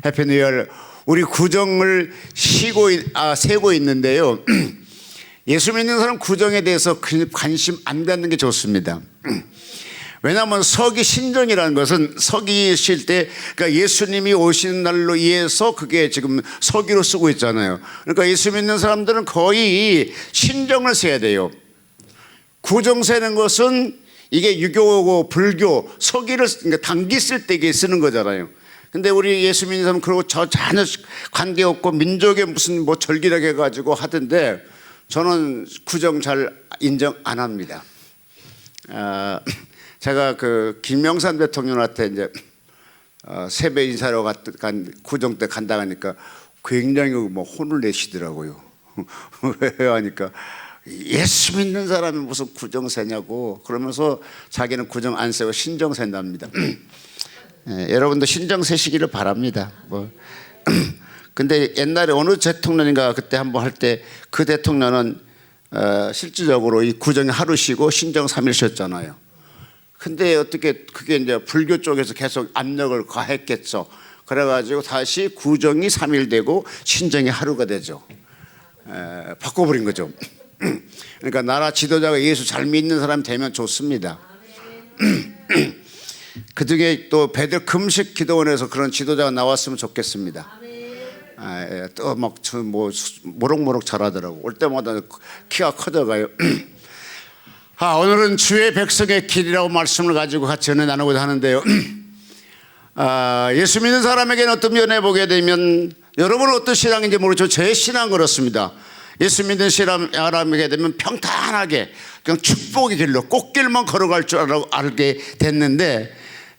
해피 뉴 이어. 우리 구정을 세고 있는데요. 예수 믿는 사람 구정에 대해서 관심 안 갖는 게 좋습니다. 왜냐하면 서기 신정이라는 것은 서기실 때, 그러니까 예수님이 오시는 날로 이해해서 그게 지금 서기로 쓰고 있잖아요. 그러니까 예수 믿는 사람들은 거의 신정을 세야 돼요. 구정 세는 것은 이게 유교고 불교, 서기를, 그러니까 단기 쓸 때 쓰는 거잖아요. 근데 우리 예수 믿는 사람은 그러고 전혀 관계없고 민족의 무슨 뭐 절기라고 해가지고 하던데, 저는 구정 잘 인정 안 합니다. 제가 그 김영삼 대통령한테 이제 세배 인사로 구정 때 간다 하니까 굉장히 뭐 혼을 내시더라고요. 왜 하니까 예수 믿는 사람이 무슨 구정 세냐고 그러면서 자기는 구정 안 세고 신정 센답니다. 여러분도 신정 세시기를 바랍니다. 뭐. 근데 옛날에 어느 대통령인가 그때 한번 할 때 그 대통령은 실질적으로 이 구정에 하루 쉬고 신정 3일 쉬었잖아요. 근데 어떻게 그게 이제 불교 쪽에서 계속 압력을 가했겠죠. 그래가지고 다시 구정이 3일 되고 신정이 하루가 되죠. 바꿔버린 거죠. 그러니까 나라 지도자가 예수 잘 믿는 사람이 되면 좋습니다. 그중에 또 베들 금식 기도원에서 그런 지도자가 나왔으면 좋겠습니다. 또 막 뭐 모록모록 잘하더라고. 올 때마다 키가 커져가요. 오늘은 주의 백성의 길이라고 말씀을 가지고 같이 은혜 나누고자 하는데요. 예수 믿는 사람에게는 어떤 면에 보게 되면, 여러분은 어떤 신앙인지 모르죠. 제 신앙은 그렇습니다. 예수 믿는 사람에게 되면 평탄하게 그냥 축복의 길로 꽃길만 걸어갈 줄 알게 됐는데,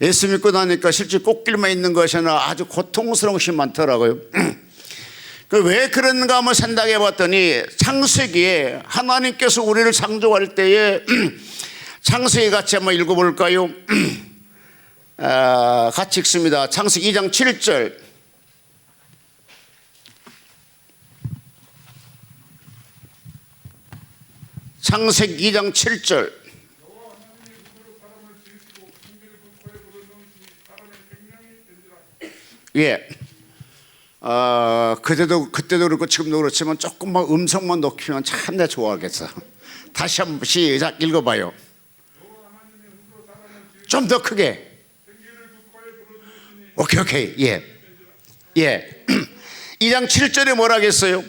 예수 믿고 나니까 실제 꽃길만 있는 것이 아니라 아주 고통스러운 것이 많더라고요. 왜 그런가 한번 생각해 봤더니, 창세기에 하나님께서 우리를 창조할 때에 창세기 같이 한번 읽어볼까요? 같이 읽습니다. 창세기 2장 7절. 창세기 2장 7절. 예. 그때도 그렇고 지금도 그렇지만 조금만 음성만 높이면 참 내 좋아하겠어. 다시 한번 시작 읽어봐요. 좀 더 크게. 오케이. 예. 2장 7절에 뭐라 하겠어요?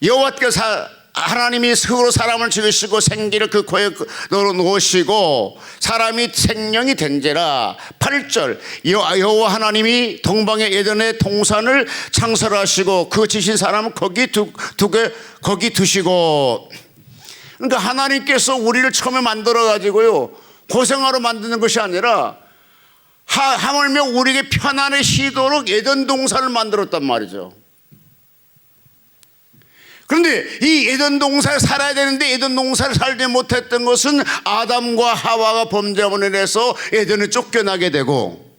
여호와께서 하나님이 흙으로 사람을 지으시고 생기를 그 코에 넣어 놓으시고 사람이 생명이 된지라. 8절 여호와 하나님이 동방의 에덴의 동산을 창설하시고 그 지신 사람을 거기 두시고. 그러니까 하나님께서 우리를 처음에 만들어 가지고요 고생하러 만드는 것이 아니라 하물며 우리에게 편안히 쉬도록 에덴 동산을 만들었단 말이죠. 그런데 이 에덴 동산에 살아야 되는데 에덴 동산에 살지 못했던 것은 아담과 하와가 범죄함으로 인해서 에덴을 쫓겨나게 되고,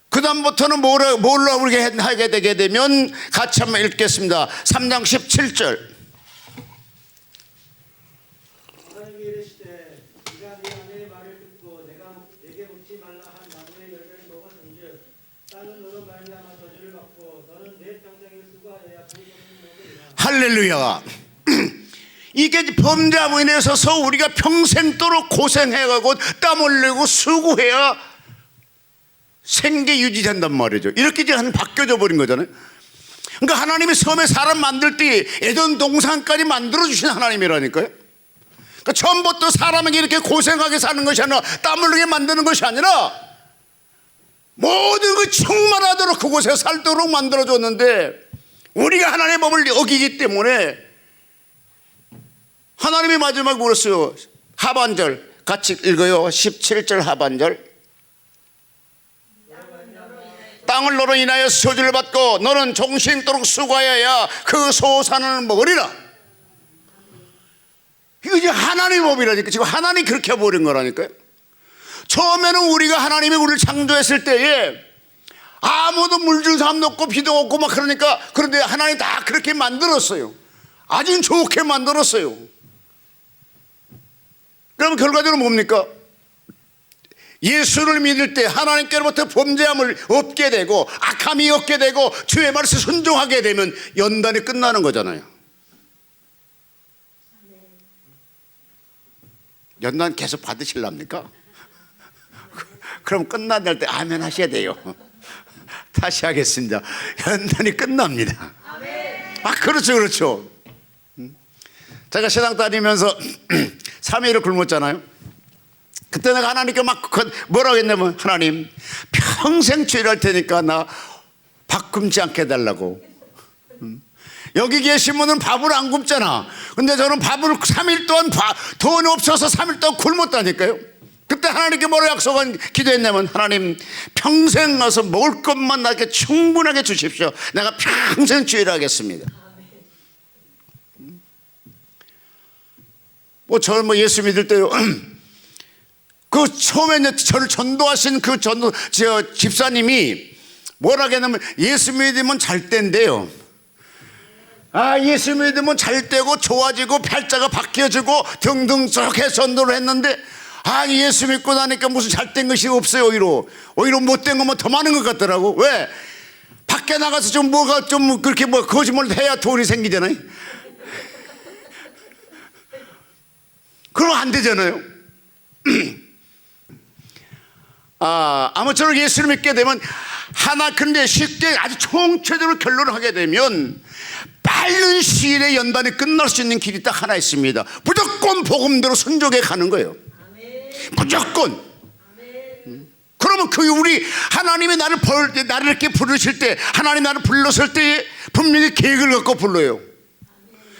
그 다음부터는 뭘로 우리가 하게 되게 되면, 같이 한번 읽겠습니다. 3장 17절. 하나님이 이르시되 네가 네 아내의 말을 듣고 내가 내게 먹지 말라 한 나무의 열매를 먹었은즉 땅은 너로 말미암아 저주를 받고 너는 내 평생을 수고하여야 그 것을 먹으리라. 할렐루야. 이게 범죄함으로 인해서 우리가 평생도록 고생해가고 땀 흘리고 수고해야 생계 유지된단 말이죠. 이렇게 이제 바뀌어져 버린 거잖아요. 그러니까 하나님이 처음에 사람 만들 때 에덴 동산까지 만들어 주신 하나님이라니까요. 그러니까 처음부터 사람에게 이렇게 고생하게 사는 것이 아니라 땀 흘리게 만드는 것이 아니라 모든 그 충만하도록 그곳에 살도록 만들어 줬는데, 우리가 하나님의 법을 어기기 때문에 하나님이 마지막에 물었어요. 하반절 같이 읽어요. 17절 하반절. 땅을 너로 인하여 소주를 받고 너는 종신토록 수고하여야 그 소산을 먹으리라. 이거 이제 하나님의 법이라니까. 지금 하나님이 그렇게 해버린 거라니까요. 처음에는 우리가 하나님이 우리를 창조했을 때에 아무도 물 준 사람도 없고 비도 없고 막 그러니까, 그런데 하나님 다 그렇게 만들었어요. 아주 좋게 만들었어요. 그러면 결과적으로 뭡니까? 예수를 믿을 때 하나님께로부터 범죄함을 얻게 되고 악함이 없게 되고 주의 말씀에 순종하게 되면 연단이 끝나는 거잖아요. 연단 계속 받으실랍니까? 그럼 끝날 때 아멘 하셔야 돼요. 다시 하겠습니다. 연단이 끝납니다. 아, 그렇죠, 그렇죠. 제가 신앙 다니면서 3일을 굶었잖아요. 그때 내가 하나님께 막 뭐라고 했냐면, 하나님 평생 죄를 할 테니까 나 밥 굶지 않게 해달라고. 여기 계신 분은 밥을 안 굶잖아. 근데 저는 밥을 3일 동안 돈이 없어서 3일 동안 굶었다니까요. 그때 하나님께 뭐라고 약속한 기도했냐면, 하나님 평생 가서 먹을 것만 나에게 충분하게 주십시오. 내가 평생 죄를 하겠습니다. 저는 예수 믿을 때요, 그 처음에 저를 전도하신 그 집사님이 뭐라고 했냐면, 예수 믿으면 잘 된대요. 아, 예수 믿으면 잘 되고 좋아지고 팔자가 바뀌어지고 등등 저렇게 전도를 했는데, 아니 예수 믿고 나니까 무슨 잘된 것이 없어요. 오히려 못된 것만 더 많은 것 같더라고. 왜? 밖에 나가서 좀 뭐가 좀 그렇게 뭐 거짓말을 해야 돈이 생기잖아요. 그러면 안 되잖아요. 아무쪼록 예수를 믿게 되면 근데 쉽게 아주 총체적으로 결론을 하게 되면 빠른 시일에 연단이 끝날 수 있는 길이 딱 하나 있습니다. 무조건 복음대로 순종해 가는 거예요. 무조건. 그러면 우리 하나님이 나를 이렇게 부르실 때, 하나님 나를 불렀을 때 분명히 계획을 갖고 불러요.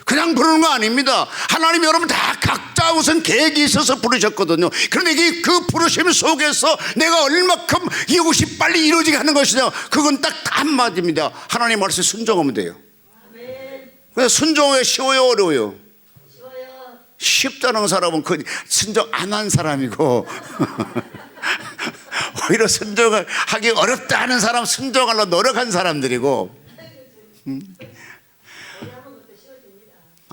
그냥 부르는 거 아닙니다. 하나님 여러분 다 각자 우선 계획이 있어서 부르셨거든요. 그런데 그 부르심 속에서 내가 얼마큼 이것이 빨리 이루어지게 하는 것이냐, 그건 딱 한마디입니다. 하나님 말씀에 순종하면 돼요. 그래서 순종이 쉬워요, 어려워요? 쉽다는 사람은 그 순종 안 한 사람이고 오히려 순종을 하기 어렵다 하는 사람, 순종하려고 노력한 사람들이고.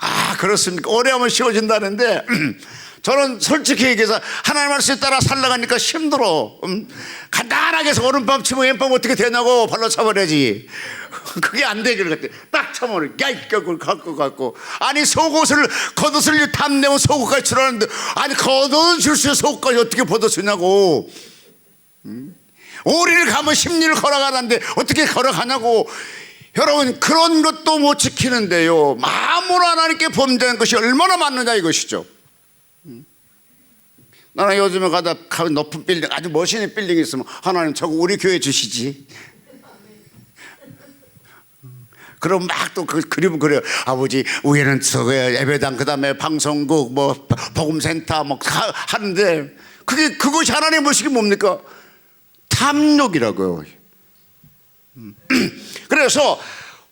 아, 그렇습니까? 오래 하면 쉬워진다는데 저는 솔직히 얘기해서 하나님 말씀에 따라 살아가니까 힘들어. 간단하게 해서 오른밤 치면 왼밤 어떻게 되냐고 발로 차버려야지. 그게 안 되길 같아. 딱 차버려. 야이격을 갖고. 아니 속옷을 겉옷을 탐내면 속옷까지 줄었는데, 아니 겉옷을 줄수 속옷까지 어떻게 벗어주냐고. 오리를 가면 십리를 걸어가는데 어떻게 걸어가냐고. 여러분, 그런 것도 못 지키는데요, 마음으로 하나님께 범죄한 것이 얼마나 많느냐 이것이죠. 나는 요즘에 가다 높은 빌딩, 아주 멋있는 빌딩이 있으면 하나님 저거 우리 교회 주시지. 그럼 막 또 그 그림을 그려요. 아버지 위에는 저거 예배당, 그 다음에 방송국, 뭐 복음센터 뭐 하는데, 그것이 하나님의 모습이 뭡니까? 탐욕이라고요. 그래서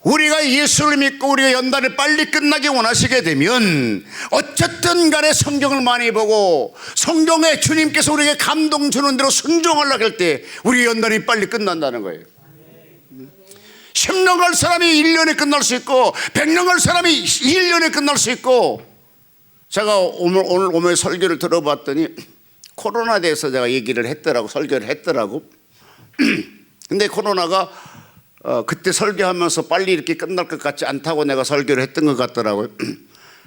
우리가 예수를 믿고 우리가 연단을 빨리 끝나게 원하시게 되면 어쨌든 간에 성경을 많이 보고 성경에 주님께서 우리에게 감동 주는 대로 순종하려고 할 때 우리 연단이 빨리 끝난다는 거예요. 10년 갈 사람이 1년에 끝날 수 있고 100년 갈 사람이 1년에 끝날 수 있고. 제가 오늘 오면 설교를 들어봤더니 코로나에 대해서 제가 얘기를 했더라고, 설교를 했더라고. 근데 코로나가 그때 설교하면서 빨리 이렇게 끝날 것 같지 않다고 내가 설교를 했던 것 같더라고요.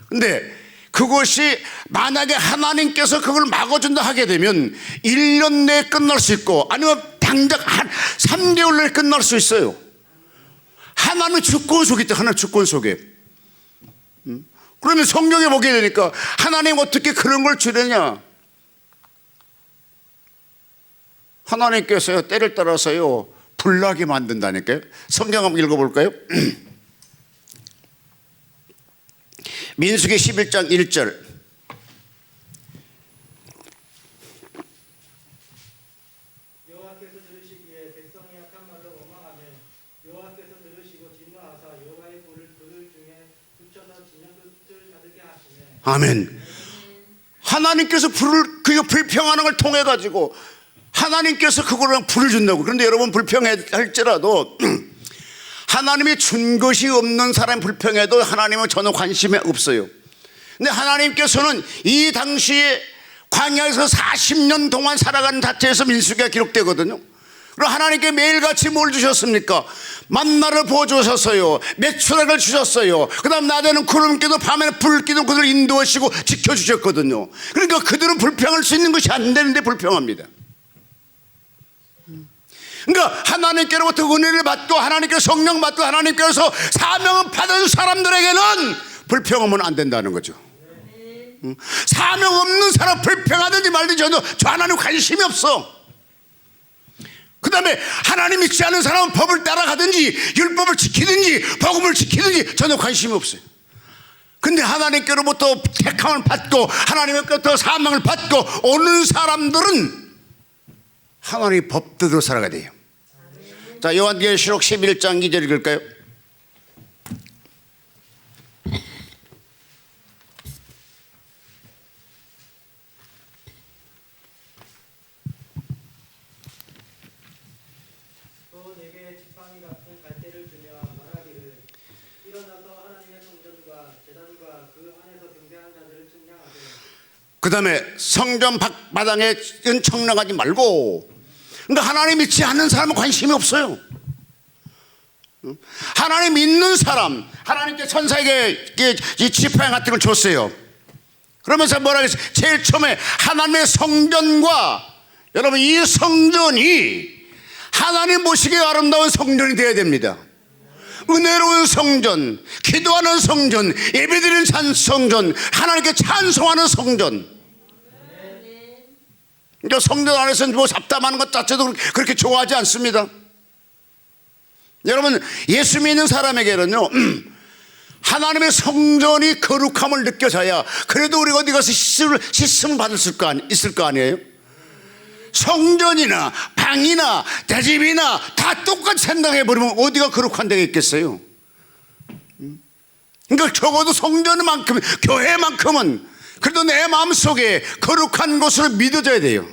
근데 그것이 만약에 하나님께서 그걸 막아준다 하게 되면 1년 내에 끝날 수 있고, 아니면 당장 한 3개월 내에 끝날 수 있어요. 하나는 주권 속에 있다. 하나는 주권 속에. 그러면 성경에 보게 되니까 하나님 어떻게 그런 걸 주느냐. 하나님께서요, 때를 따라서요 불나게 만든다니까요. 성경 한번 읽어볼까요? 민수기 11장 1절. 여호와께서 들으시기에 백성이 약한 말로 원망하면 여호와께서 들으시고 진노하사 여호와의 불을 그들 중에 붙여서 진영 끝을 닫게 하시네. 아멘. 하나님께서 그가 불평하는 걸 통해 가지고 하나님께서 그거랑 불을 준다고. 그런데 여러분, 불평할지라도 하나님이 준 것이 없는 사람이 불평해도 하나님은 전혀 관심이 없어요. 근데 하나님께서는 이 당시에 광야에서 40년 동안 살아가는 자체에서 민수기가 기록되거든요. 그럼 하나님께 매일같이 뭘 주셨습니까? 만나를 부어주셨어요. 메추라기를 주셨어요. 그 다음 낮에는 구름기도 밤에는 불기도 그들을 인도하시고 지켜주셨거든요. 그러니까 그들은 불평할 수 있는 것이 안 되는데 불평합니다. 그러니까 하나님께로부터 은혜를 받고 하나님께 성령 받고 하나님께서 사명을 받은 사람들에게는 불평하면 안 된다는 거죠. 사명 없는 사람 불평하든지 말든지 저 하나님 관심이 없어. 그 다음에 하나님 믿지 않는 사람은 법을 따라가든지 율법을 지키든지 복음을 지키든지 전혀 관심이 없어요. 근데 하나님께로부터 택함을 받고 하나님께로부터 사명을 받고 오는 사람들은 하나님의 법대로 살아가야 돼요. 자, 요한계시록 11장 2절 읽을까요? 또 내게 지팡이 같은 갈대를 주며 말하기를 일어나서 하나님의 성전과 제단과 그 안에서 경배하는 자들을 측량하되 그 다음에 성전 마당에 청량하지 말고. 그러니까 하나님 믿지 않는 사람은 관심이 없어요. 하나님 믿는 사람, 하나님께 천사에게 이 지팡이 같은 걸 줬어요. 그러면서 뭐라 그랬어요? 제일 처음에 하나님의 성전과, 여러분 이 성전이 하나님 보시기에 아름다운 성전이 되어야 됩니다. 은혜로운 성전, 기도하는 성전, 예배드리는 성전, 하나님께 찬송하는 성전. 그러니까 성전 안에서는 뭐 잡담하는 것 자체도 그렇게 좋아하지 않습니다. 여러분 예수 믿는 사람에게는요 하나님의 성전이 거룩함을 느껴져야 그래도 우리가 어디 가서 씻음을 받을 있을 거 아니에요. 성전이나 방이나 대집이나 다 똑같이 생각해버리면 어디가 거룩한 데가 있겠어요. 그러니까 적어도 성전만큼, 교회만큼은 그래도 내 마음속에 거룩한 것으로 믿어져야 돼요.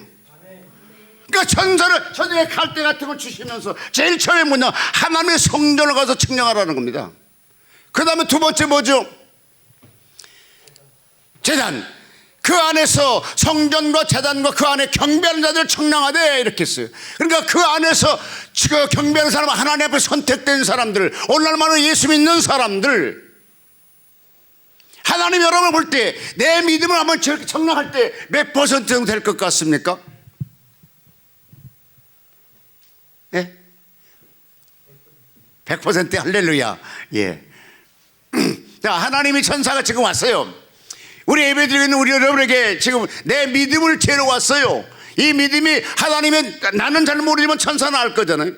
그러니까 천사의 칼대 같은 걸 주시면서 제일 처음에 뭐냐, 하나님의 성전을 가서 측량하라는 겁니다. 그 다음에 두 번째 뭐죠? 제단. 그 안에서 성전과 제단과 그 안에 경배하는 자들을 측량하되 이렇게 했어요. 그러니까 그 안에서 경배하는 사람은 하나님 앞에 선택된 사람들, 오늘날만은 예수 믿는 사람들, 하나님 여러분을 볼 때 내 믿음을 한번 청량할 때 몇 퍼센트 정도 될 것 같습니까? 예? 100% 할렐루야. 예. 자, 하나님이 천사가 지금 왔어요. 우리 예배드리고 있는 우리 여러분에게 지금 내 믿음을 재러 왔어요. 이 믿음이 하나님의, 나는 잘 모르지만 천사는 알 거잖아요.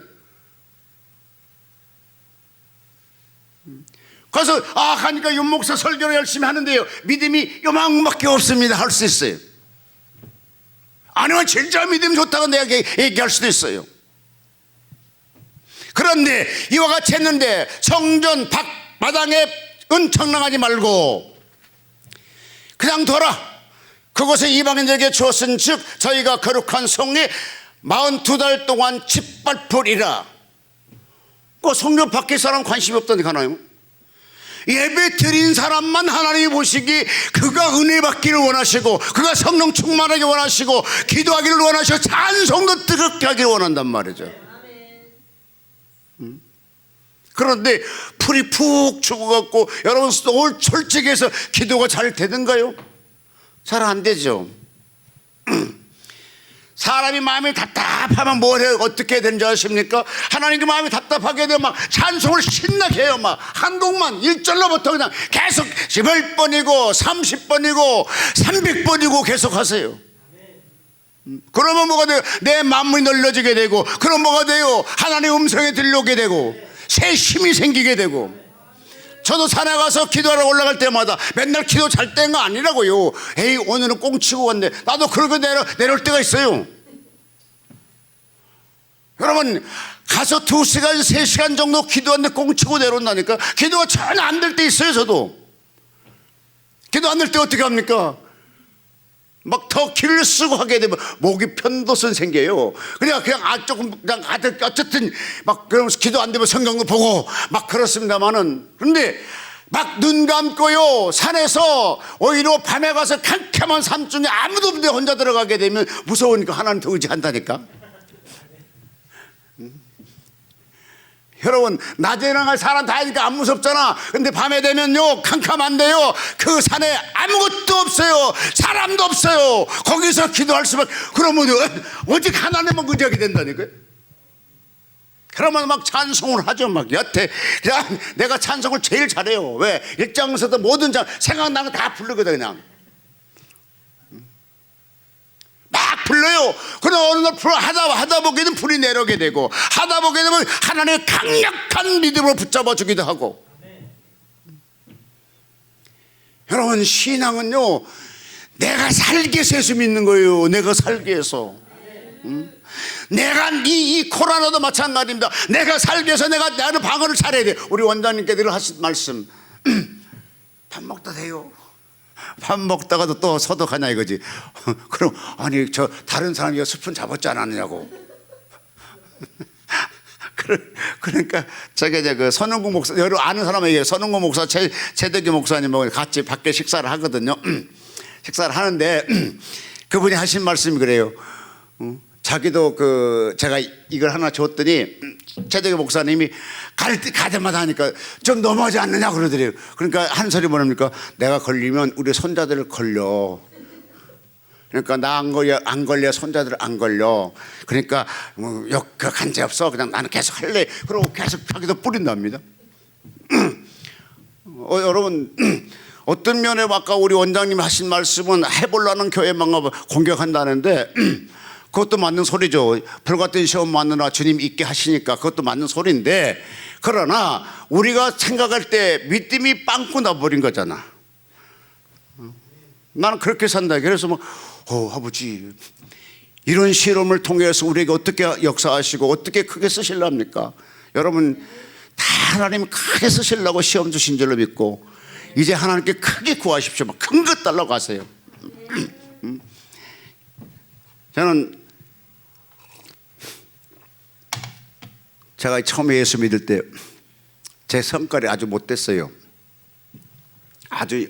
그래서 하니까 윤목사 설교를 열심히 하는데요 믿음이 요만큼밖에 없습니다 할 수 있어요. 아니면 진짜 믿음이 좋다고 내가 얘기할 수도 있어요. 그런데 이와 같이 했는데 성전 마당에 은청량하지 말고 그냥 둬라. 그곳에 이방인들에게 주었은 즉 저희가 거룩한 성에 42달 동안 짓밟으리라. 그 성전 밖에 사람 관심이 없다니까 하나요. 예배 드린 사람만 하나님이 보시기 그가 은혜 받기를 원하시고 그가 성령 충만하게 원하시고 기도하기를 원하시고 찬송도 뜨겁게 하기를 원한단 말이죠. 그런데 풀이 푹 죽어갖고 여러분 올 솔직해서 기도가 잘 되는가요? 잘 안 되죠. 사람이 마음이 답답하면 어떻게 해야 되는지 아십니까? 하나님께 마음이 답답하게 되면 막 찬송을 신나게 해요. 막 한곡만 1절로부터 그냥 계속 10번이고 30번이고 300번이고 계속 하세요. 그러면 뭐가 돼요? 내 마음이 넓어지게 되고, 그럼 뭐가 돼요? 하나님의 음성에 들려오게 되고 새 힘이 생기게 되고. 저도 산에 가서 기도하러 올라갈 때마다 맨날 기도 잘 된 거 아니라고요. 에이 오늘은 꽁치고 왔네. 나도 그러고 내려올 때가 있어요. 여러분 가서 2시간 3시간 정도 기도하는데 꽁치고 내려온다니까. 기도가 전혀 안 될 때 있어요. 저도 기도 안 될 때 어떻게 합니까? 막 더 기를 쓰고 하게 되면 목이 편도선 생겨요. 그냥 조금 그냥 어쨌든 막 그러면서 기도 안 되면 성경도 보고 막 그렇습니다만은, 그런데 막 눈 감고요 산에서 오히려 밤에 가서 캄캄한 삶 중에 아무도 없는데 혼자 들어가게 되면 무서우니까 하나님 더 의지한다니까. 여러분 낮에는 사람 다 하니까 안 무섭잖아. 근데 밤에 되면요 캄캄한데요 그 산에 아무것도 없어요. 사람도 없어요. 거기서 기도할 수밖에. 그러면 오직 하나님만 의지하게 된다니까요. 그러면 막 찬송을 하죠. 막 여태 그냥 내가 찬송을 제일 잘해요. 왜? 일장에서도 모든 생각나는 거 다 부르거든. 그냥 막 불러요. 그러나 어느 날 하다 보게는 불이 내려오게 되고 하다 보게 되면 하나님의 강력한 믿음으로 붙잡아 주기도 하고. 여러분 신앙은요 내가 살게 해서 믿는 거예요. 내가 살게 해서. 내가 이 코로나도 마찬가지입니다. 내가 살기 위해서 내가 나를 방어를 잘해야 돼. 우리 원장님께 늘 하신 말씀 밥 먹다 돼요. 밥 먹다가도 또 소독하냐 이거지. 그럼 아니 저 다른 사람이 스푼 잡았지 않았느냐고. 그러니까 저게 이제 그 선흥국 목사 여러분 아는 사람에게 선흥국 목사 최대기 목사님하고 같이 밖에 식사를 하거든요. 식사를 하는데 그분이 하신 말씀이 그래요. 자기도 그 제가 이걸 하나 줬더니 최대기 목사님이 갈 때마다 하니까 좀 너무하지 않느냐 그러더래요. 그러니까 한 소리 뭐랍니까? 내가 걸리면 우리 손자들을 걸려. 그러니까 나 안 걸려 손자들 안 걸려. 그러니까 그 관계 없어. 그냥 나는 계속 할래. 그러고 계속 자기도 뿌린답니다. 여러분 어떤 면에 아까 우리 원장님 하신 말씀은 해보려는 교회만 공격한다는데 그것도 맞는 소리죠. 불같은 시험 맞느라 주님 있게 하시니까 그것도 맞는 소리인데 그러나 우리가 생각할 때 믿음이 빵꾸 나버린 거잖아. 나는 그렇게 산다. 그래서 뭐 아버지 이런 실험을 통해서 우리에게 어떻게 역사하시고 어떻게 크게 쓰실랍니까? 여러분 다 하나님 크게 쓰시려고 시험 주신 줄로 믿고 이제 하나님께 크게 구하십시오. 큰 것 달라고 하세요. 저는 제가 처음에 예수 믿을 때 제 성깔이 아주 못됐어요. 아주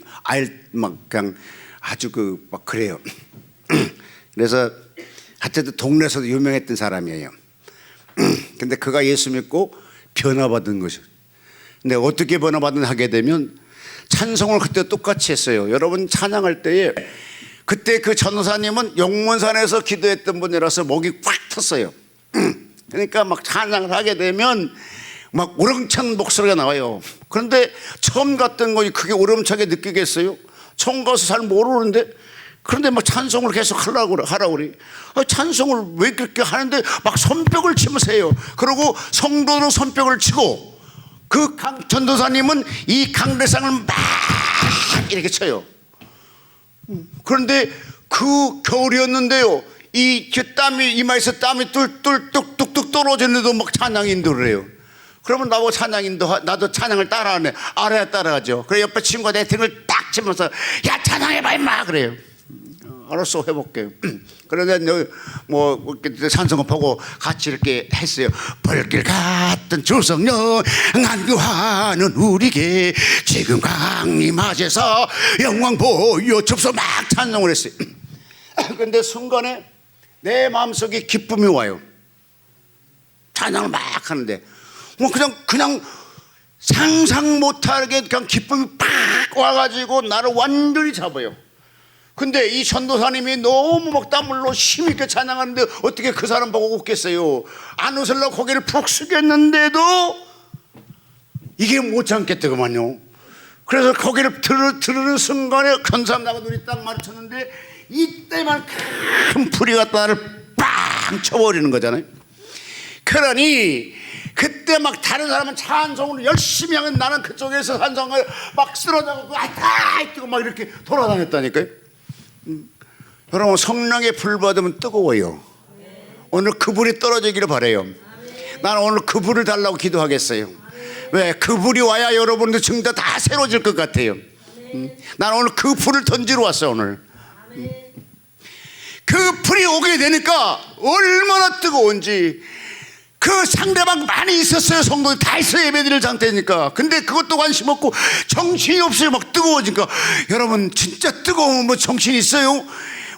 그냥 아주 막 그래요. 그래서 하여튼 동네에서도 유명했던 사람이에요. 근데 그가 예수 믿고 변화받은 거죠. 근데 어떻게 변화받은 하게 되면 찬송을 그때 똑같이 했어요. 여러분 찬양할 때에 그때 그 전도사님은 용문산에서 기도했던 분이라서 목이 꽉 텄어요. 그러니까 막 찬양을 하게 되면 막 우렁찬 목소리가 나와요. 그런데 처음 갔던 거니 그게 우렁차게 느끼겠어요? 처음 가서 잘 모르는데 그런데 막 찬송을 계속 하라고 그래. 찬송을 왜 그렇게 하는데 막 손뼉을 치면서 해요. 그리고 성도로 손뼉을 치고 그 전도사님은 이 강대상을 막 이렇게 쳐요. 그런데 그 겨울이었는데요. 이 땀이 이마에서 땀이 뚝뚝뚝뚝 떨어지는데도 막 찬양 인도를 해요. 그러면 나보고 찬양 인도 나도 찬양을 따라하네. 알아야 따라하죠. 그래 옆에 친구가 내 등을 딱 치면서 야 찬양해봐 임마 그래요. 알았어 해볼게요. 그런데 뭐 찬송을 보고 같이 이렇게 했어요. 벌길 같은 주성령 안교하는 우리에게 지금 강림하셔서 영광 보여줍소 막 찬송을 했어요. 근데 순간에 내 마음속에 기쁨이 와요. 찬양을 막 하는데 뭐 그냥 상상 못하게 그냥 기쁨이 팍 와가지고 나를 완전히 잡아요. 근데 이 전도사님이 너무 막 땀 흘러 힘있게 찬양하는데 어떻게 그 사람 보고 웃겠어요? 안 웃으려고 고개를 푹 숙였는데도 이게 못 참겠더구만요. 그래서 고개를 들으는 순간에 견삼나가 눈이 딱 마주쳤는데 이때만 큰 불이 갖다 나를 빵 쳐버리는 거잖아요. 그러니 그때 막 다른 사람은 찬송을 열심히 하면 나는 그쪽에서 찬송을 막 쓰러져가지고 아따 뛰고 막 이렇게 돌아다녔다니까요. 여러분 성령의 불 받으면 뜨거워요. 오늘 그 불이 떨어지기를 바라요. 나는 오늘 그 불을 달라고 기도하겠어요. 왜? 그 불이 와야 여러분들 증거 다 새로워질 것 같아요. 나는 오늘 그 불을 던지러 왔어요. 오늘 그 불이 오게 되니까 얼마나 뜨거운지 그 상대방 많이 있었어요. 성도들 다 있어요. 예배드릴 상태니까. 근데 그것도 관심 없고 정신이 없어요. 막 뜨거워지니까. 여러분 진짜 뜨거우면 뭐 정신이 있어요?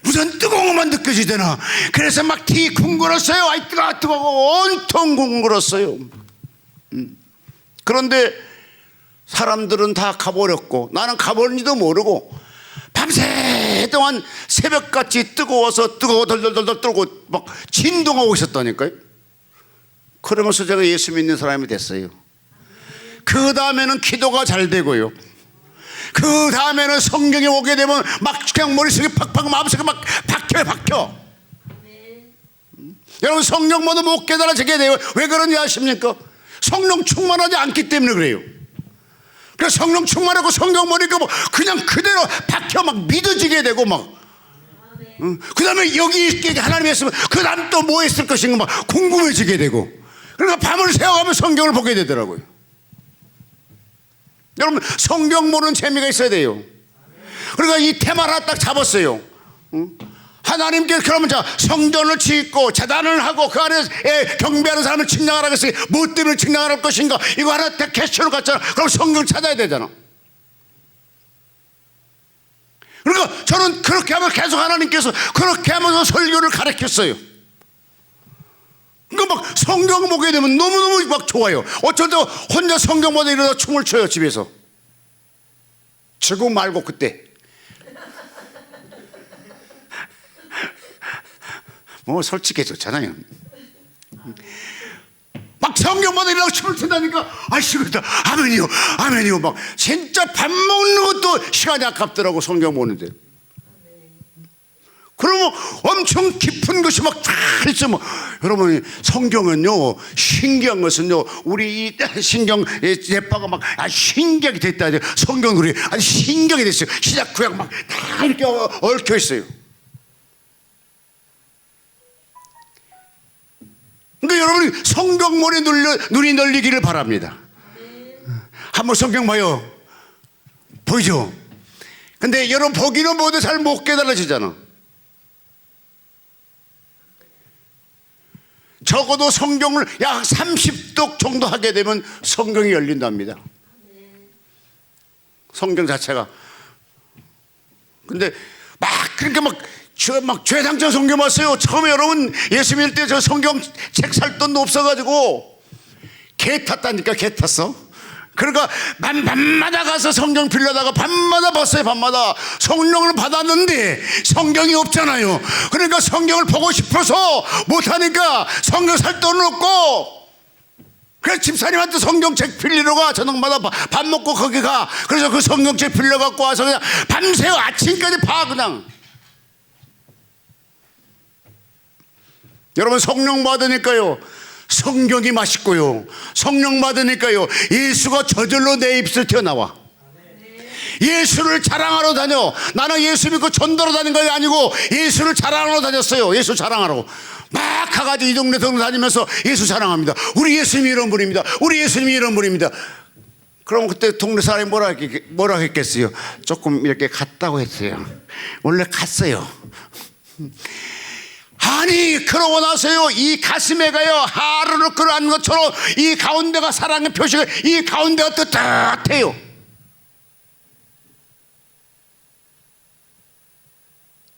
우선 뜨거운 것만 느껴지잖아. 그래서 막 티 궁글었어요. 아이 뜨거워 온통 궁글었어요. 그런데 사람들은 다 가버렸고 나는 가버린지도 모르고 밤새 동안 새벽같이 뜨거워서 덜덜덜 떨고 막 진동하고 있었다니까요. 그러면서 제가 예수 믿는 사람이 됐어요. 그 다음에는 기도가 잘 되고요. 그 다음에는 성경에 오게 되면 막 그냥 머릿속에 팍팍 마음속에 막 박혀. 여러분 성령만도 못 깨달아지게 돼요. 왜 그런지 아십니까? 성령 충만하지 않기 때문에 그래요. 그래서 성령 충만하고 성경 머리가 뭐 그냥 그대로 박혀 막 믿어지게 되고 막 그 다음에 여기 있게 하나님이 했으면 그 다음 또 뭐 했을 것인가 막 궁금해지게 되고 그러니까 밤을 새워가며 성경을 보게 되더라고요. 여러분 성경 보는 재미가 있어야 돼요. 그러니까 이 테마를 하나 딱 잡았어요. 하나님께서 그러면 자 성전을 짓고 재단을 하고 그 안에 경배하는 사람을 측량하라고 했어요. 뭐 때문에 측량할 것인가 이거 하나 딱 캐치를 갔잖아. 그럼 성경을 찾아야 되잖아. 그러니까 저는 그렇게 하면 계속 하나님께서 그렇게 하면서 설교를 가르쳤어요. 그러니까 막 성경 보게 되면 너무너무 막 좋아요. 어쩌다 혼자 성경 보다 이러다 춤을 춰요. 집에서 지금 말고 그때 뭐 솔직히 좋잖아요. 막 성경 보다 이러다 춤을 춘다니까 아이씨 그다 아멘이요 막 진짜 밥 먹는 것도 시간이 아깝더라고. 성경 보는데 그러면 엄청 깊은 것이 막 다 있어. 뭐 여러분 성경은요 신기한 것은요 우리 이 신경 예빠가 막 신기하게 됐다. 성경 우리 아주 신기하게 됐어요. 시작 구약 막 다 이렇게 얽혀 있어요. 그러니까 여러분이 성경머리 눈이 열리기를 바랍니다. 한번 성경 봐요. 보이죠? 근데 여러분 보기는 뭐도 잘 못 깨달아지잖아. 적어도 성경을 약 30독 정도 하게 되면 성경이 열린답니다. 성경 자체가. 근데 그러니까 막 죄상자 성경 봤어요. 처음에 여러분 예수 믿을 때 저 성경 책 살 돈도 없어가지고 개 탔다니까. 개 탔어. 그러니까 밤마다 가서 성경 빌려다가 밤마다 봤어요. 밤마다 성령을 받았는데 성경이 없잖아요. 그러니까 성경을 보고 싶어서 못하니까 성경 살 돈은 없고 그래서 집사님한테 성경책 빌리러 가. 저녁마다 밥 먹고 거기 가. 그래서 그 성경책 빌려갖고 와서 그냥 밤새 아침까지 봐. 그냥 여러분 성령 받으니까요 성경이 맛있고요. 성령 받으니까요 예수가 저절로 내 입술 튀어나와. 예수를 자랑하러 다녀. 나는 예수 믿고 전도로 다닌 거 아니고 예수를 자랑하러 다녔어요. 예수 자랑하러 막 가가지고 이 동네 다니면서 예수 자랑합니다. 우리 예수님이 이런 분입니다. 우리 예수님이 이런 분입니다. 그럼 그때 동네 사람이 뭐라 했겠어요? 조금 이렇게 갔다고 했어요. 원래 갔어요. 아니 그러고 나서요 이 가슴에가요 하루를 끌어안는 것처럼 이 가운데가 사랑의 표시가 이 가운데가 뜨뜻해요.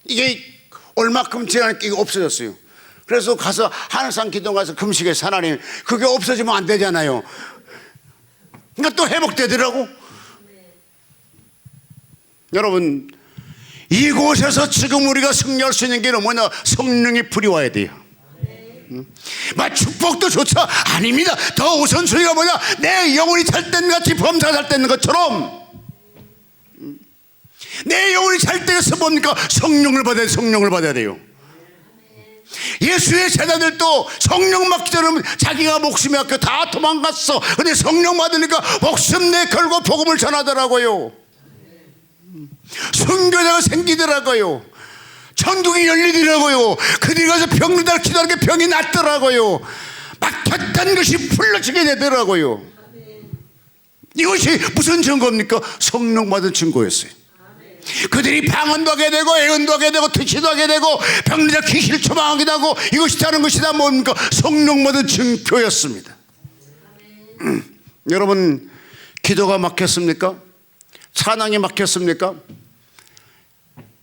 이게 얼마큼 지나니까 이게 없어졌어요. 그래서 가서 하늘산 기도 가서 금식해서 하나님 그게 없어지면 안 되잖아요. 그러니까 또 회복되더라고. 여러분 이곳에서 지금 우리가 승리할 수 있는 길은 뭐냐? 성령이 불이 와야 돼요. 축복도 좋죠? 아닙니다. 더 우선순위가 뭐냐? 내 영혼이 찰땐 같이 범사가 찰때는 것처럼 내 영혼이 찰 때에서 뭡니까? 성령을 받아야 돼요. 성령을 받아야 돼요. 예수의 제자들도 성령 받기 전에 자기가 목숨이 아껴 다 도망갔어. 근데 성령 받으니까 목숨 내 걸고 복음을 전하더라고요. 선교자가 생기더라고요. 천국이 열리더라고요. 그들이 가서 병들다 기도하는 게 병이 낫더라고요. 막혔던 것이 풀려지게 되더라고요. 이것이 무슨 증거입니까? 성령 받은 증거였어요. 그들이 방언도 하게 되고 애언도 하게 되고 특시도 하게 되고 병리적 귀신을 초망하게 되고 이것이 다른 것이 다 뭡니까? 성령 받은 증표였습니다. 여러분, 기도가 막혔습니까? 찬양이 막혔습니까?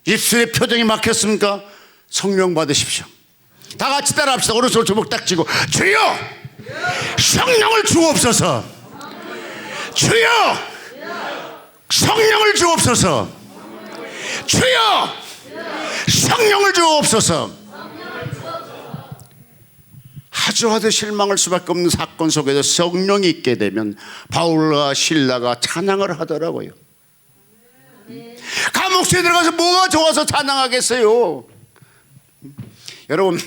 입술의 표정이 막혔습니까? 성령 받으십시오. 다 같이 따라합시다. 오른손 주먹 딱 쥐고 주여 성령을 주옵소서. 주여 성령을 주옵소서. 주여 성령을 주옵소서. 하주하듯 실망할 수밖에 없는 사건 속에서 성령이 있게 되면 바울과 실라가 찬양을 하더라고요. 감옥에 들어가서 뭐가 좋아서 찬양하겠어요? 여러분,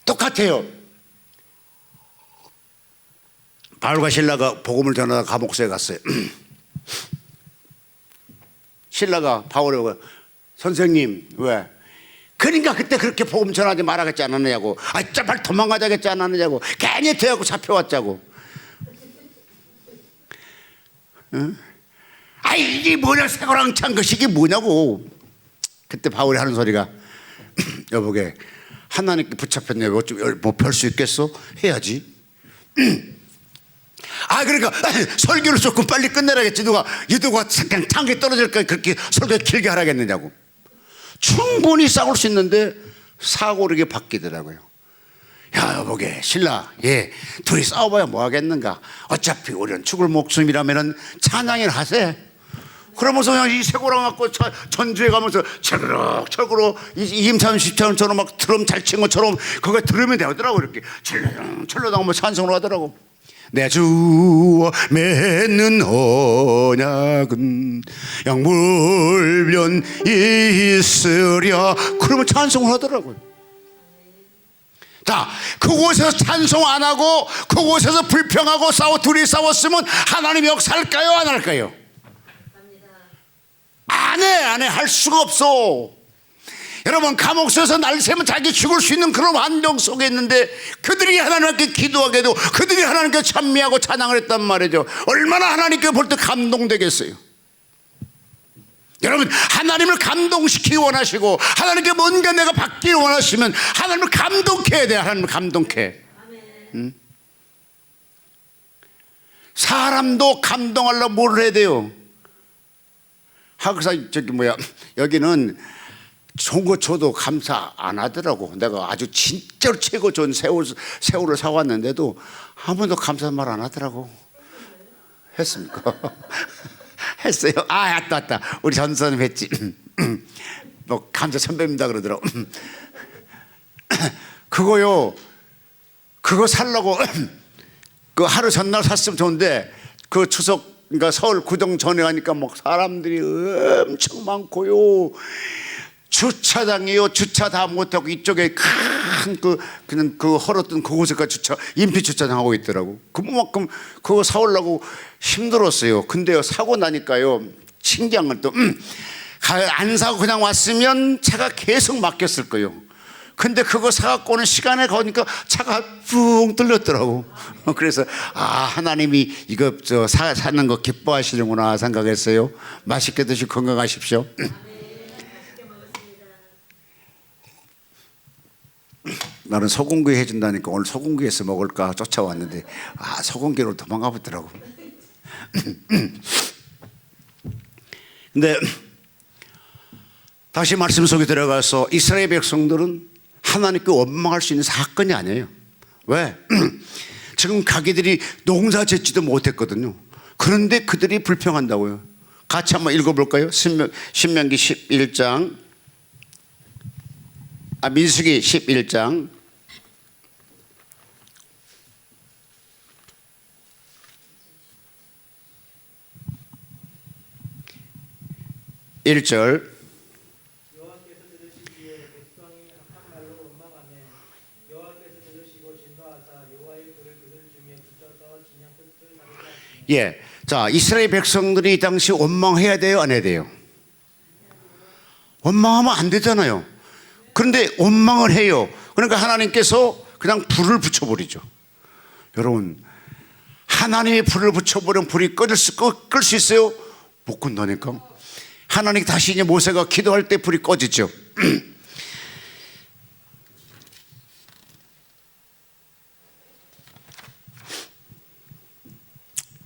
똑같아요. 바울과 실라가 복음을 전하다 감옥소에 갔어요. 실라가 바울에게 선생님 왜? 그러니까 그때 그렇게 복음 전하지 말아겠지 않았느냐고. 빨리 도망가자겠지 않았느냐고. 괜히 대하고 잡혀왔자고. 응? 이게 뭐냐 새고랑찬 것이 이게 뭐냐고. 그때 바울이 하는 소리가 여보게 하나님께 붙잡혔네. 뭐 별 수 있겠어? 해야지. 그러니까 설교를 조금 빨리 끝내라겠지. 누가 유도가 그냥 창에 떨어질까 그렇게 설교 길게 하라겠느냐고. 충분히 싸울 수 있는데 사고르게 바뀌더라고요. 야 여보게 신라 둘이 싸워봐야 뭐 하겠는가. 어차피 우리는 죽을 목숨이라면은 찬양을 하세. 그러면서 그냥 이 쇠고랑 갖고 전주에 가면서 철그럭 임삼십처럼 막 드럼 잘 친 것처럼 그거 들으면 되더라고. 이렇게 철렁철렁하면 찬송을 하더라고. 내 주와 맺는 언약은 양물변 있으랴. 그러면 찬송을 하더라고요. 자, 그곳에서 찬송 안 하고 그곳에서 불평하고 둘이 싸웠으면 하나님 역사할까요? 안 할까요? 안 해. 할 수가 없어. 여러분, 감옥에서 날새면 자기 죽을 수 있는 그런 환경 속에 있는데 그들이 하나님께 기도하게 되고 그들이 하나님께 찬미하고 찬양을 했단 말이죠. 얼마나 하나님께 볼 때 감동되겠어요. 여러분, 하나님을 감동시키기 원하시고 하나님께 뭔가 내가 받기를 원하시면 하나님을 감동케 해야 돼요. 하나님을 감동케. 사람도 감동하려면 뭘 해야 돼요? 항상 여기는 좋은 거 줘도 감사 안 하더라고. 내가 아주 진짜로 최고 좋은 새우를 사왔는데도 한 번도 감사 말 안 하더라고. 했습니까? 했어요. 왔다. 우리 전선님 했지. 뭐 감사 선배입니다 그러더라고. 그거요. 그거 살라고 그 하루 전날 샀으면 좋은데 그 추석 그러니까 서울 구정 전에 가니까 막 사람들이 엄청 많고요. 주차장이요. 주차 다 못하고 이쪽에 그냥 그 헐었던 그곳에까지 인피 주차장하고 있더라고. 그만큼 그거 사오려고 힘들었어요. 근데요, 사고 나니까요, 신기한 건 또 안 사고 그냥 왔으면 차가 계속 막혔을 거예요. 근데 그거 사갖고 오는 시간에 가니까 차가 붕 뚫렸더라고. 그래서 하나님이 이거 사는 거 기뻐하시는구나 생각했어요. 맛있게 드시고 건강하십시오. 나는 소금구이 해준다니까 오늘 소금구이에서 먹을까 쫓아왔는데 소금구이로 도망가 보더라고. 근데 다시 말씀 속에 들어가서 이스라엘 백성들은 하나님께 원망할 수 있는 사건이 아니에요. 왜? 지금 가게들이 농사 짓지도 못했거든요. 그런데 그들이 불평한다고요. 같이 한번 읽어볼까요? 신명기 11장 민수기 11장 1절 여호와께서 들으시기에 백성이 악한 말로 원망하매 여호와께서 들으시고 진노하사 여호와의 불을 그들 중에 붙여서 진영 끝을 가르게 하시니. 자, 이스라엘 백성들이 이 당시 원망해야 돼요, 안 해야 돼요? 원망하면 안 되잖아요. 그런데 원망을 해요. 그러니까 하나님께서 그냥 불을 붙여버리죠. 여러분, 하나님이 불을 붙여버리면 불이 끌 수 있어요? 못 끈다니까. 하나님 다시 이제 모세가 기도할 때 불이 꺼지죠.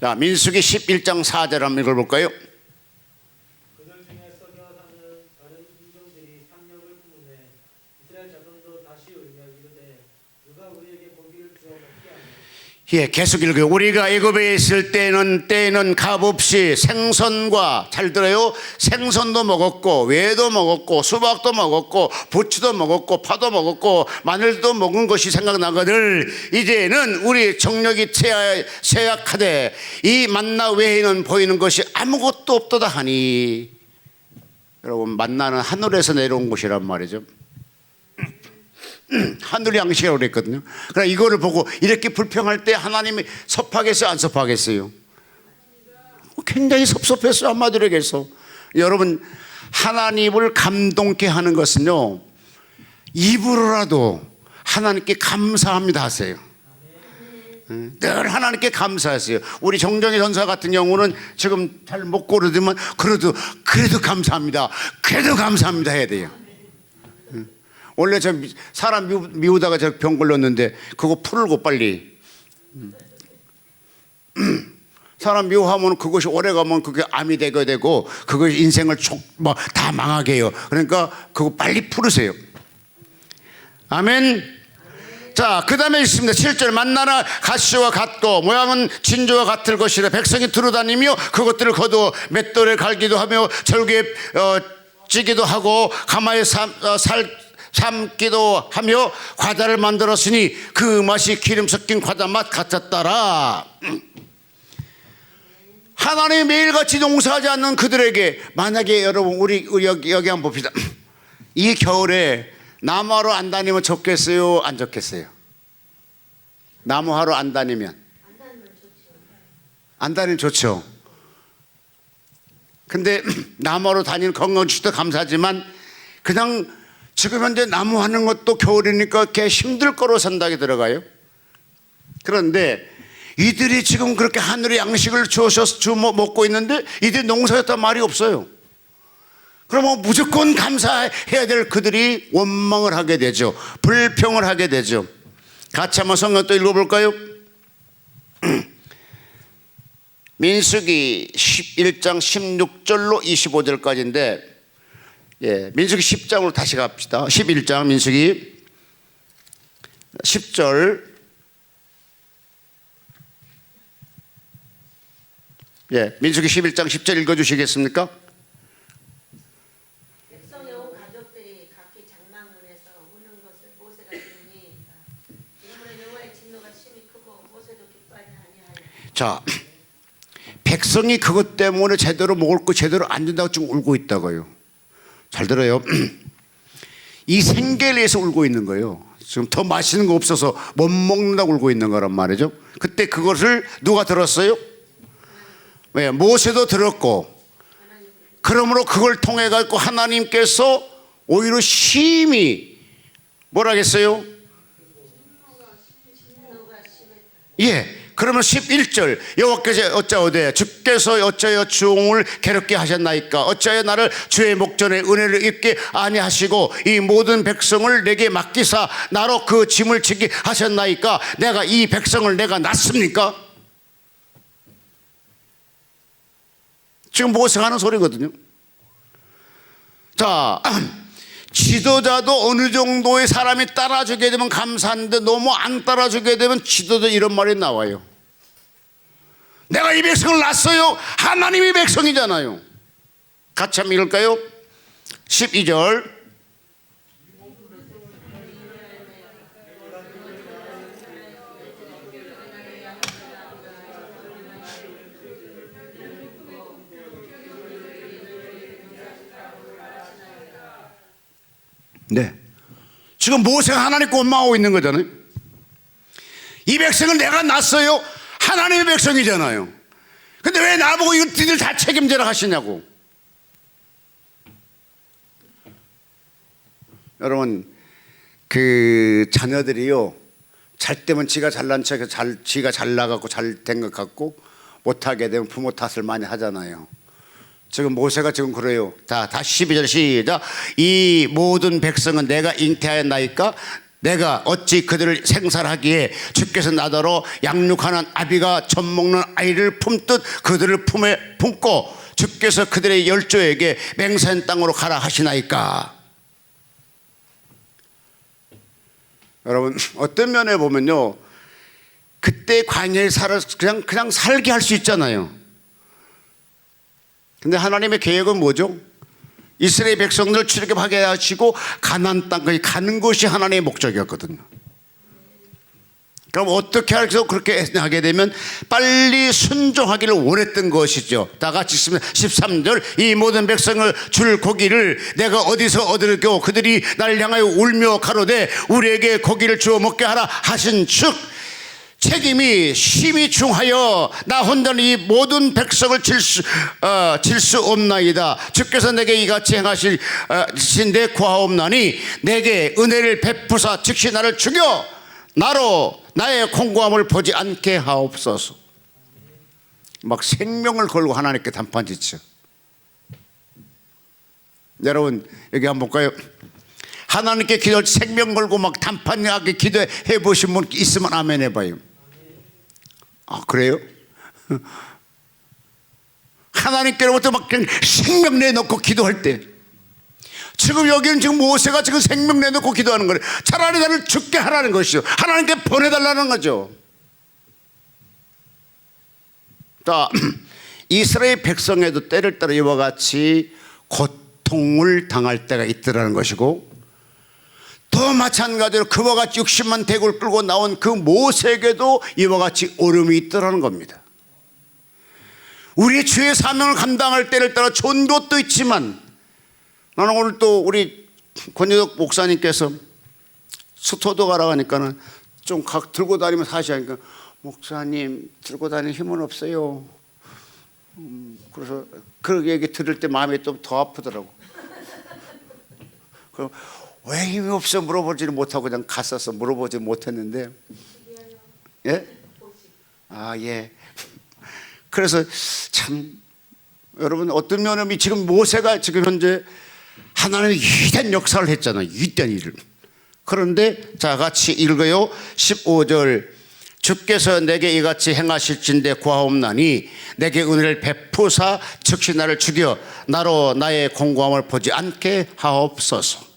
자, 민수기 11장 4절 한번 읽어볼까요? 그들 중에 썩여 사는 다른 인종들이 상력을 품으매 이스라엘 자손도 다시 울며 이르되 누가 우리에게 고기를 주어 먹게 하며 예, 계속 읽어요. 우리가 애굽에 있을 때는 값없이 생선과, 잘 들어요, 생선도 먹었고 외도 먹었고 수박도 먹었고 부추도 먹었고 파도 먹었고 마늘도 먹은 것이 생각나거늘 이제는 우리 정력이 쇠약하되 이 만나 외에는 보이는 것이 아무것도 없도다 하니, 여러분 만나는 하늘에서 내려온 것이란 말이죠. 하늘 양식이라고 그랬거든요. 그러나 이거를 보고 이렇게 불평할 때 하나님이 섭하겠어요, 안 섭하겠어요? 굉장히 섭섭했어요, 한마디로 얘기해서. 여러분, 하나님을 감동케 하는 것은요, 입으로라도 하나님께 감사합니다 하세요. 늘 하나님께 감사하세요. 우리 정정희 전사 같은 경우는 지금 잘 못 고르지만 그래도 감사합니다, 그래도 감사합니다 해야 돼요. 원래 저 사람 미우다가 저 병 걸렸는데 그거 풀고 빨리. 사람 미워하면 그것이 오래가면 그게 암이 되게 되고 그것이 인생을 다 망하게 해요. 그러니까 그거 빨리 풀으세요. 아멘. 자, 그 다음에 있습니다. 7절 만나나 가시와 같고 모양은 진주와 같을 것이라 백성이 두루다니며 그것들을 거두어 맷돌에 갈기도 하며 절개에 찌기도 하고 가마에 삶기도 하며 과자를 만들었으니 그 맛이 기름 섞인 과자 맛 같았더라. 하나님이 매일같이 농사하지 않는 그들에게, 만약에 여러분 우리 여기 한번 봅시다. 이 겨울에 나무하러 안 다니면 좋겠어요, 안 좋겠어요? 나무하러 안 다니면 안 다니면 좋죠. 근데 나무하러 다니는 건강 주셔도 감사하지만 그냥 지금 현재 나무 하는 것도 겨울이니까 걔 힘들 거로 생각이 들어가요. 그런데 이들이 지금 그렇게 하늘의 양식을 주셔서 먹고 있는데 이들이 농사였단 말이 없어요. 그러면 무조건 감사해야 될 그들이 원망을 하게 되죠. 불평을 하게 되죠. 같이 한번 성경 또 읽어볼까요? 민수기 11장 16절로 25절까지인데, 예, 민수기 10장으로 다시 갑시다. 11장 민수기 10절. 예, 민수기 11장 10절 읽어주시겠습니까? 백성의 온 가족들이 각기 장막문에서 우는 것을 모세가 들으니 이러므로 여호와의 진노가 심히 크고 모세도 기뻐하지 아니하여. 자, 백성이 그것 때문에 제대로 먹을 거 제대로 안 준다고 지금 울고 있다고요. 잘 들어요. 이 생계를 위해서 울고 있는 거예요. 지금 더 맛있는 거 없어서 못 먹는다고 울고 있는 거란 말이죠. 그때 그것을 누가 들었어요? 왜? 모세도 들었고, 그러므로 그걸 통해 갖고 하나님께서 오히려 심히 뭐라겠어요? 예. 그러면 11절 여호와께서 어찌하오되 주께서 어찌하여 주홍을 괴롭게 하셨나이까? 어찌하여 나를 주의 목전에 은혜를 입게 아니하시고 이 모든 백성을 내게 맡기사 나로 그 짐을 지게 하셨나이까? 내가 이 백성을 내가 낳습니까? 지금 모세가 하는 소리거든요. 자, 지도자도 어느 정도의 사람이 따라주게 되면 감사한데 너무 안 따라주게 되면 지도자 이런 말이 나와요. 내가 이 백성을 낳았어요. 하나님이 백성이잖아요. 같이 한번 읽을까요? 12절. 네, 지금 모세가 하나님께 원망하고 있는 거잖아요. 이 백성은 내가 낳았어요. 하나님의 백성이잖아요. 근데 왜 나보고 이들 다 책임져라 하시냐고. 여러분, 그 자녀들이요, 잘 때면 지가 잘난 척, 지가 잘 나가고 잘 된 것 같고 못하게 되면 부모 탓을 많이 하잖아요. 지금 모세가 지금 그래요. 자, 다시 12절 시작. 이 모든 백성은 내가 잉태하였나이까 내가 어찌 그들을 생살하기에 주께서 나더러 양육하는 아비가 젖 먹는 아이를 품듯 그들을 품에 품고 주께서 그들의 열조에게 맹세한 땅으로 가라 하시나이까. 여러분, 어떤 면에 보면요, 그때 광야에 살아 그냥 살게 할 수 있잖아요. 근데 하나님의 계획은 뭐죠? 이스라엘 백성들을 출애굽하게 하시고 가나안 땅까지 가는 것이 하나님의 목적이었거든요. 그럼 어떻게 해서 그렇게 하게 되면 빨리 순종하기를 원했던 것이죠. 다 같이 13절. 이 모든 백성을 줄 고기를 내가 어디서 얻으려고 그들이 날 향하여 울며 가로되 우리에게 고기를 주어 먹게 하라 하신 즉 책임이 심히 중하여 나 혼자는 이 모든 백성을 질 수 없나이다. 주께서 내게 이같이 행하실 내 구하옵나니 내게 은혜를 베푸사 즉시 나를 죽여 나로 나의 공고함을 보지 않게 하옵소서. 막 생명을 걸고 하나님께 단판짓죠. 여러분 여기 한번 볼까요? 하나님께 기도할 생명 걸고 막 단판하게 기도해 보신 분 있으면 아멘 해봐요. 아 그래요? 하나님께로부터 막 그냥 생명 내놓고 기도할 때 지금 여기는 지금 모세가 지금 생명 내놓고 기도하는 거예요. 차라리 나를 죽게 하라는 것이죠. 하나님께 보내달라는 거죠. 자, 이스라엘 백성에도 때를 따라 이와 같이 고통을 당할 때가 있더라는 것이고 또 마찬가지로 그와 같이 60만 대군을 끌고 나온 그 모세에게도 이와 같이 어려움이 있더라는 겁니다. 우리의 주의 사명을 감당할 때를 따라 좋은 것도 있지만 나는 오늘 또 우리 권유덕 목사님께서 수토도 가라고 하니까는 좀 들고 다니면서 하시니까 목사님 들고 다니는 힘은 없어요. 그래서 그 얘기 들을 때 마음이 좀 더 아프더라고. 그럼 왜 힘이 없어 물어보지를 못하고 그냥 갔었어. 물어보지 못했는데 예? 아 예. 그래서 참 여러분 어떤 면은 지금 모세가 지금 현재 하나님의 위대한 역사를 했잖아요. 위대한 일을. 그런데 자 같이 읽어요. 15절 주께서 내게 이같이 행하실진대 구하옵나니 내게 은혜를 베푸사 즉시 나를 죽여 나로 나의 공고함을 보지 않게 하옵소서.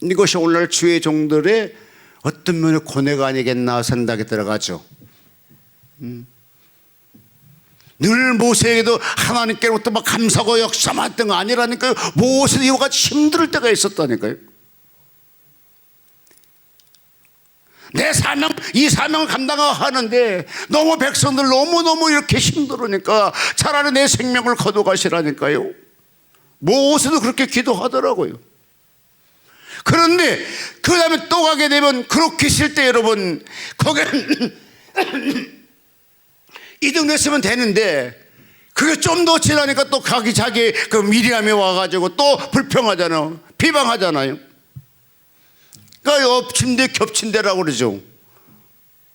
이것이 오늘날 주의 종들의 어떤 면의 고뇌가 아니겠나 생각이 들어가죠. 늘 모세에게도 하나님께로부터 막 감사하고 역사했던 거 아니라니까요. 모세도 이와 같이 힘들 때가 있었다니까요. 내 사명, 이 사명을 감당하는데 너무 백성들 너무너무 이렇게 힘들으니까 차라리 내 생명을 거둬가시라니까요. 모세도 그렇게 기도하더라고요. 그런데 그 다음에 또 가게 되면 그렇게 있을 때 여러분 거기는 이동했으면 되는데 그게 좀 더 지나니까 또 자기 그 미리암이 와가지고 또 불평하잖아요. 비방하잖아요. 그러니까 엎친 데 겹친 데라고 그러죠.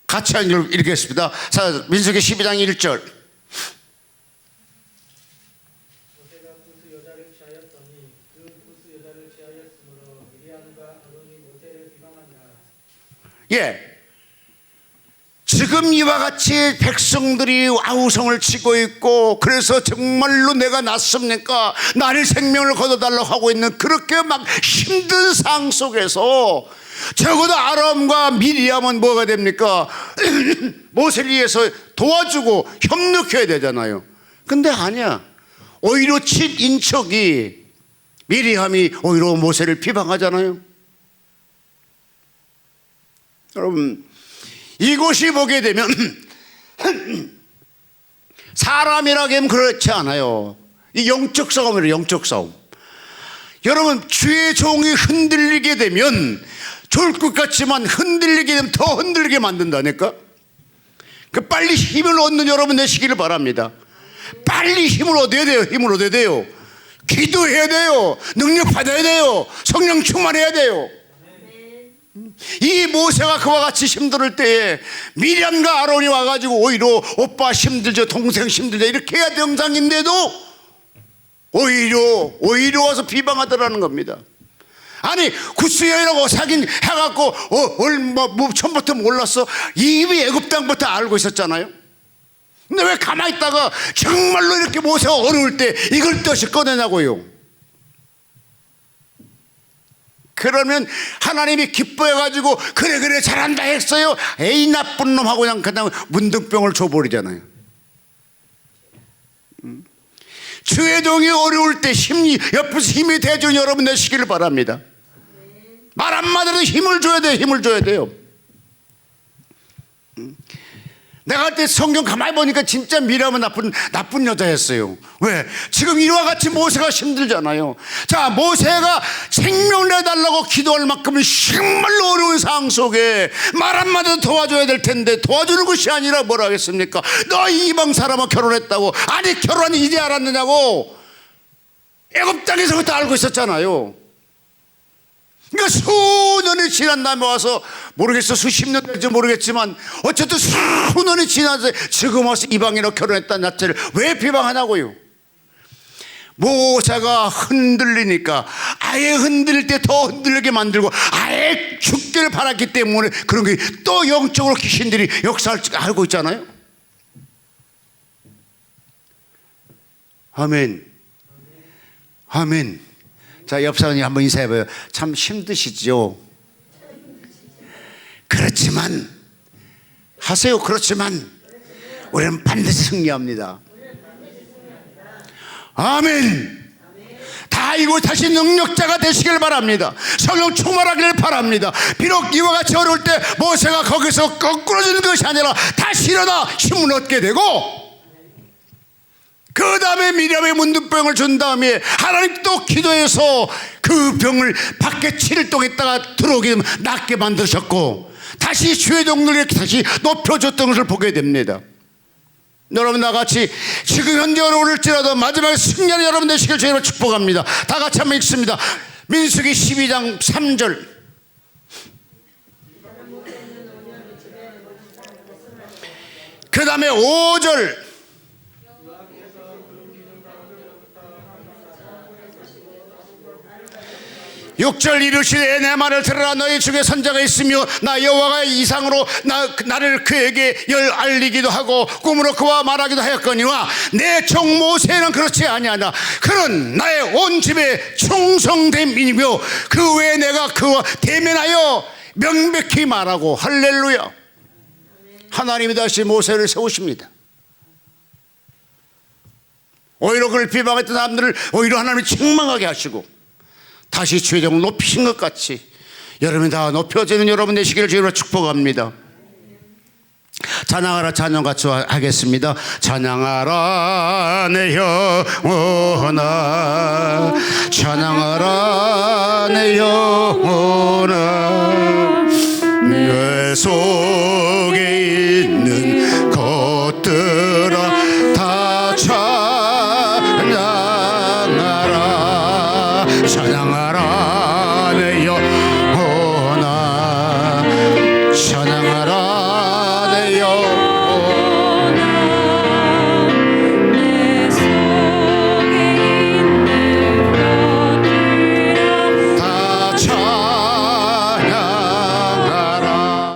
같이 읽겠습니다. 자, 민수기 12장 1절. 모세가 구스 여자를 취하였더니 그 구스 여자를 취하였으므로 미리암과 아론이 모세를 비방한다. 예. 지금 이와 같이 백성들이 아우성을 치고 있고 그래서 정말로 내가 낫습니까? 나를 생명을 거둬달라고 하고 있는 그렇게 막 힘든 상황 속에서 적어도 아람과 미리암은 뭐가 됩니까? 모세를 위해서 도와주고 협력해야 되잖아요. 근데 아니야. 오히려 친인척이 미리암이 오히려 모세를 비방하잖아요. 여러분 이곳이 보게 되면 사람이라고 하면 그렇지 않아요. 이 영적 싸움이에요. 영적 싸움. 여러분 주의 종이 흔들리게 되면 좋을 것 같지만 흔들리게 되면 더 흔들리게 만든다니까. 그 빨리 힘을 얻는 여러분 되시기를 바랍니다. 빨리 힘을 얻어야 돼요. 힘을 얻어야 돼요. 기도해야 돼요. 능력 받아야 돼요. 성령 충만해야 돼요. 이 모세가 그와 같이 힘들 때에 미리암과 아론이 와가지고 오히려 오빠 힘들죠, 동생 힘들죠 이렇게 해야 정상인데도 오히려 와서 비방하더라는 겁니다. 아니 구스여이라고 사귄 해갖고 뭐 처음부터 몰랐어? 이미 애굽 땅부터 알고 있었잖아요. 근데 왜 가만히 있다가 정말로 이렇게 모세가 어려울 때 이걸 뜻이 꺼내냐고요. 그러면 하나님이 기뻐해가지고 그래 잘한다 했어요? 에이 나쁜 놈 하고 그냥 문둥병을 줘버리잖아요. 주의 종이 어려울 때 옆에서 힘이 돼주는 여러분 되시기를 바랍니다. 말 한마디로 힘을 줘야 돼요. 내가 그때 성경 가만히 보니까 진짜 미리암은 나쁜 여자였어요. 왜? 지금 이와 같이 모세가 힘들잖아요. 자, 모세가 생명을 내달라고 기도할 만큼은 정말로 어려운 상황 속에 말 한마디도 도와줘야 될 텐데 도와주는 것이 아니라 뭐라 하겠습니까? 너 이방 사람과 결혼했다고. 아니 결혼이 이제 알았느냐고. 애굽 땅에서부터 알고 있었잖아요. 그러니까 수년이 지난 다음에 와서 모르겠어, 수십 년 될지 모르겠지만 어쨌든 수년이 지나서 지금 와서 이방인으로 결혼했다는 자체를 왜 비방하냐고요. 모세가 흔들리니까 아예 흔들릴 때 더 흔들리게 만들고 아예 죽기를 바랐기 때문에 그런 게 또 영적으로 귀신들이 역사를 알고 있잖아요. 아멘. 자, 옆 사람이 한번 인사해봐요. 참 힘드시죠? 그렇지만 하세요. 그렇지만 우리는 반드시 승리합니다. 아멘. 다 이고 다시 능력자가 되시길 바랍니다. 성령 충만하기를 바랍니다. 비록 이와 같이 어려울 때 모세가 거기서 거꾸러지는 것이 아니라 다시 일어나 힘을 얻게 되고 그 다음에 미리암의 문둥병을 준 다음에 하나님 또 기도해서 그 병을 밖에 7일 동안 있다가 들어오게 되면 낫게 만드셨고 다시 주의 종들에게 다시 높여줬던 것을 보게 됩니다. 여러분 나같이 지금 현재 어려울지라도 마지막에 승리하는 여러분 되시길 주님으로 축복합니다. 다 같이 한번 읽습니다. 민수기 12장 3절. 그 다음에 5절. 6절 이르시되 내 말을 들으라. 너희 중에 선자가 있으며 나 여호와가 이상으로 나를 그에게 알리기도 하고 꿈으로 그와 말하기도 하였거니와 내 종 모세는 그렇지 아니하나 그는 나의 온 집에 충성된 민이며 그 외에 내가 그와 대면하여 명백히 말하고. 할렐루야. 하나님이 다시 모세를 세우십니다. 오히려 그를 비방했던 사람들을 오히려 하나님이 책망하게 하시고 다시 주의 종을 높이신 것 같이 여러분이 다 높여지는 여러분 되시기를 주님으로 축복합니다. 찬양하라. 찬양 같이 하겠습니다. 찬양하라 내 영혼아, 찬양하라 내 영혼아, 내 속에 있는 것들아 다 찬양하라 내 영혼아, 찬양하라